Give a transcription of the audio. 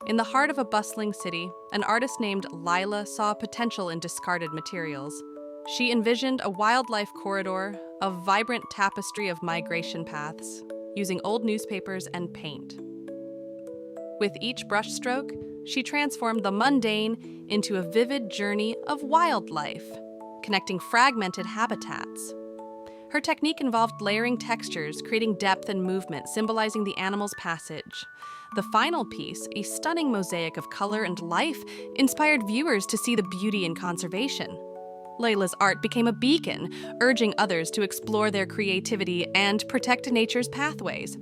In the heart of a bustling city, an artist named Lila saw potential in discarded materials. She envisioned a wildlife corridor, a vibrant tapestry of migration paths, using old newspapers and paint. With each brushstroke, she transformed the mundane into a vivid journey of wildlife, connecting fragmented habitats. Her technique involved layering textures, creating depth and movement, symbolizing the animal's passage. The final piece, a stunning mosaic of color and life, inspired viewers to see the beauty in conservation. Layla's art became a beacon, urging others to explore their creativity and protect nature's pathways.